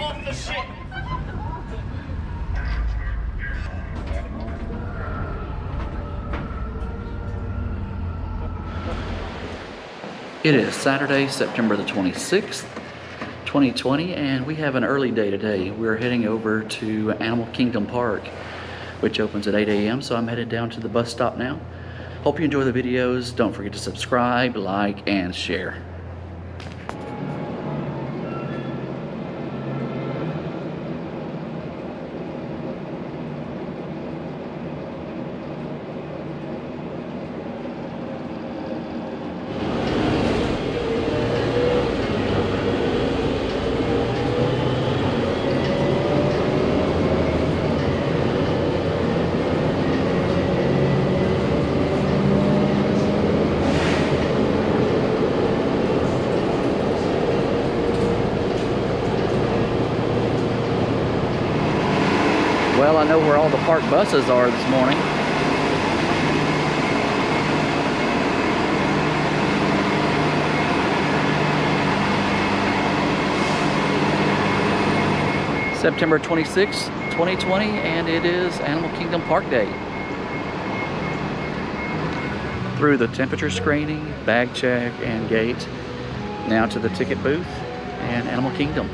off the ship. It is Saturday, September the 26th, 2020, and we have an early day today. We're heading over to Animal Kingdom Park, which opens at 8 a.m., so I'm headed down to the bus stop now. Hope you enjoy the videos. Don't forget to subscribe, like, and share. Well, I know where all the park buses are this morning. September 26th, 2020, and it is Animal Kingdom Park Day. Through the temperature screening, bag check, and gate, now to the ticket booth and Animal Kingdom.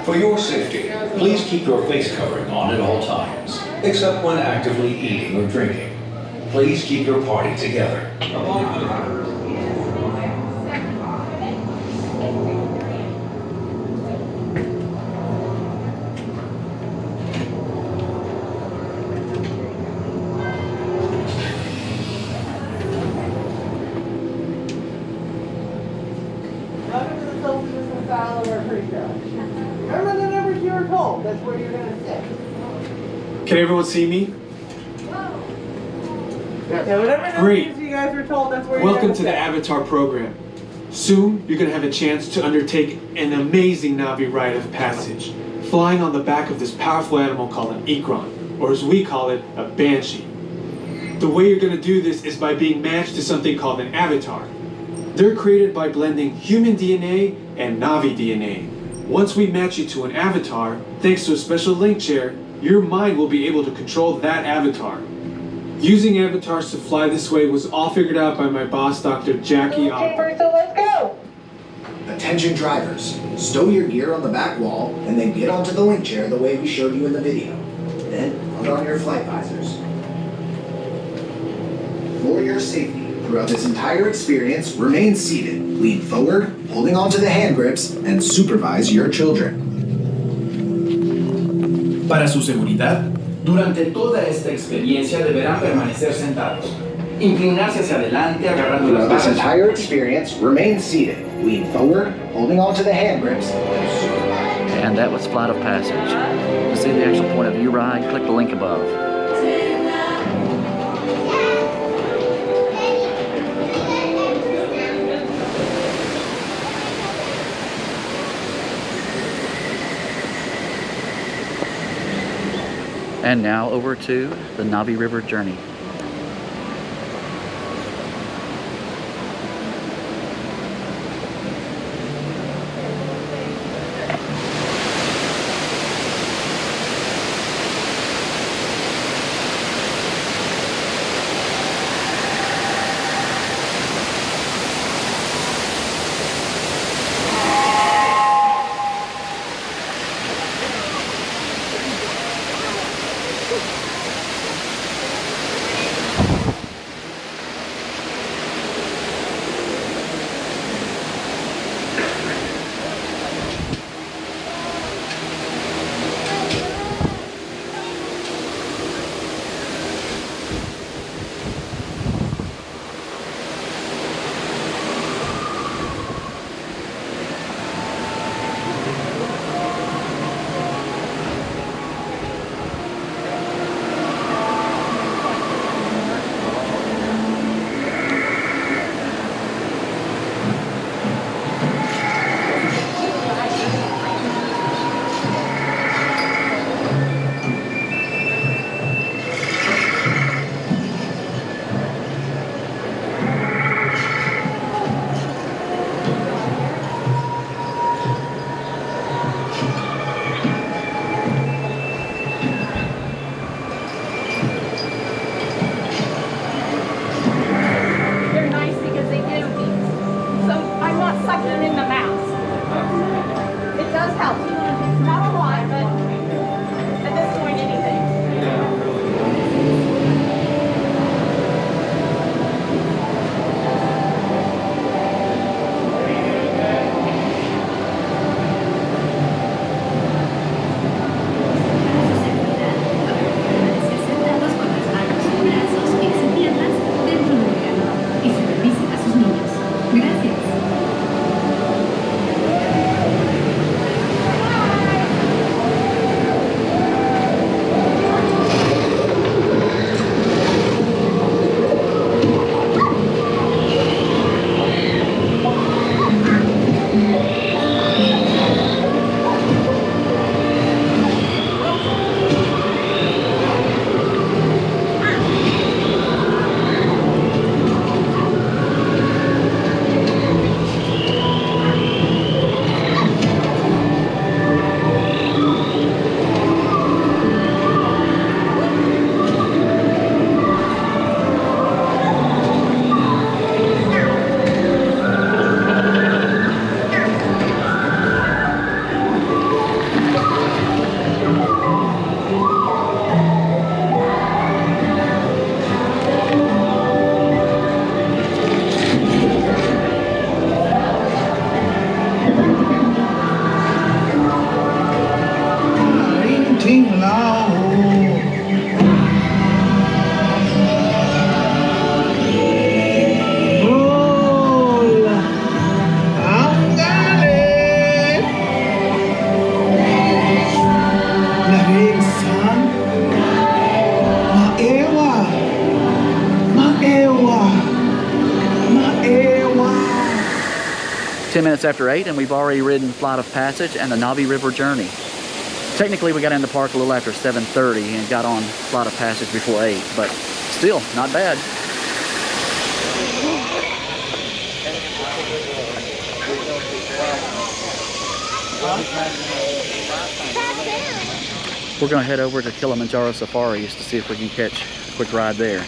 For your safety, please keep your face covering on at all times, except when actively eating or drinking. Please keep your party together. Welcome to the social distance aisle of our pre-show. Remember the numbers you were told. That's where you're going to sit. Can everyone see me? Yeah, whatever Great. numbers you guys were told, that's where you're Welcome going to the sit. Avatar program. Soon, you're going to have a chance to undertake an amazing Navi rite of passage, flying on the back of this powerful animal called an Ikron, or as we call it, a Banshee. The way you're going to do this is by being matched to something called an avatar. They're created by blending human DNA and Navi DNA. Once we match you to an avatar, thanks to a special link chair, your mind will be able to control that avatar. Using avatars to fly this way was all figured out by my boss, Dr. Jackie Okay, so let's go. Attention drivers, stow your gear on the back wall and then get onto the link chair the way we showed you in the video. Then put on your flight visors. For your safety, throughout this entire experience, remain seated, lean forward, holding onto the hand grips, and supervise your children. Para su seguridad, durante toda esta experiencia deberán permanecer sentados, inclinarse hacia adelante agarrando las Throughout this barras. entire experience, remain seated, lean forward, holding onto the hand grips, and supervise. And that was Flight of Passage. To see the actual point of view ride, click the link above. And now over to the Navi River journey. 10 minutes after 8, and we've already ridden Flight of Passage and the Navi River Journey. Technically, we got in the park a little after 7:30 and got on Flight of Passage before 8, but still, not bad. We're going to head over to Kilimanjaro Safaris to see if we can catch a quick ride there.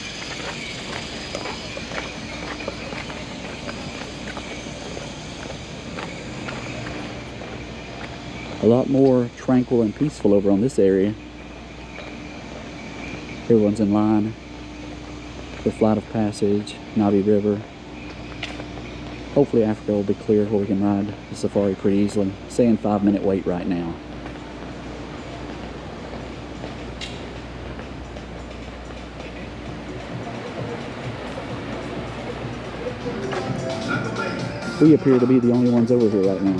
A lot more tranquil and peaceful over on this area. Everyone's in line for Flight of Passage, Navi River. Hopefully Africa will be clear where we can ride the safari pretty easily. Saying 5-minute wait right now. We appear to be the only ones over here right now.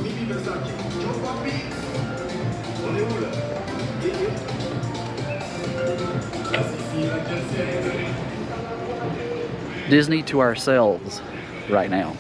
Disney to ourselves right now.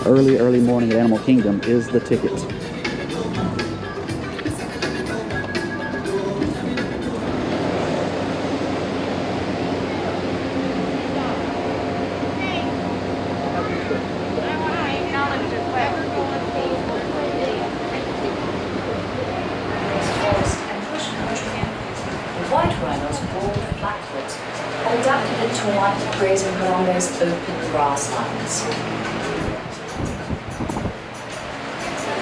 Early morning at Animal Kingdom is the ticket. White rhinos called flatfoot, adapted into a life grazing along those open grasslands.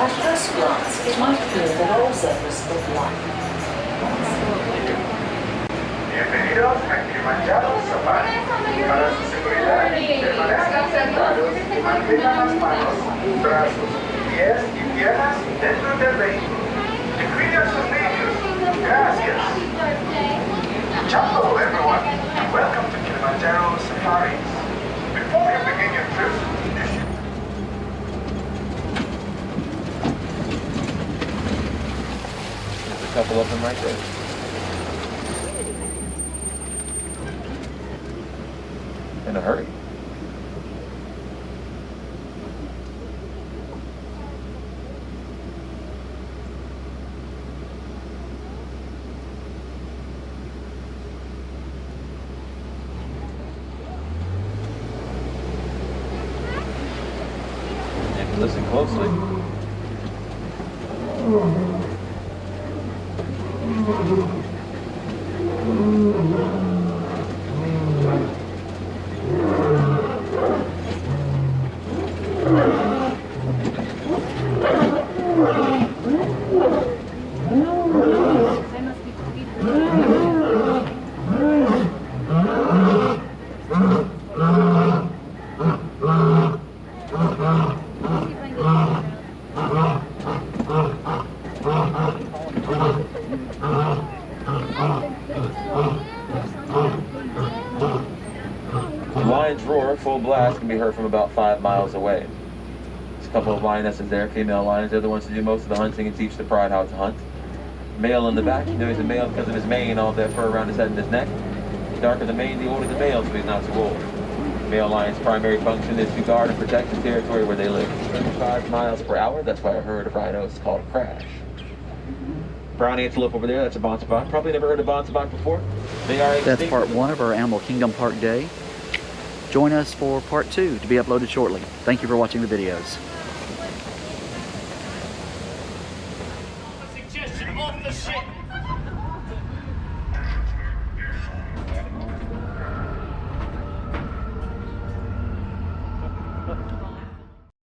At first glance, it might appear that all zebras look alike. Bienvenidos a Kilimanjaro Safari. Para su seguridad, permanezcan sentados y mantengan las manos, brazos, pies y piernas dentro del vehículo. Y cuiden sus niños. Gracias. Hello everyone, and welcome to Kilimanjaro Safaris. Before you begin your trip, there's a couple of them right there. In a hurry. Listen closely. The lion's roar, full blast, can be heard from about 5 miles away. There's a couple of lionesses there, female lions. They're the ones who do most of the hunting and teach the pride how to hunt. Male in the back, you know he's a male because of his mane, all that fur around his head and his neck. The darker the mane, the older the male, so he's not too old. Male lion's primary function is to guard and protect the territory where they live. 35 miles per hour, that's why a herd of rhinos is called a crash. Brown antelope over there, that's a bonsabat. Probably never heard of bonsabat before. They are That's part 1 of our Animal Kingdom Park day. Join us for part 2 to be uploaded shortly. Thank you for watching the videos. Suggestion off the ship.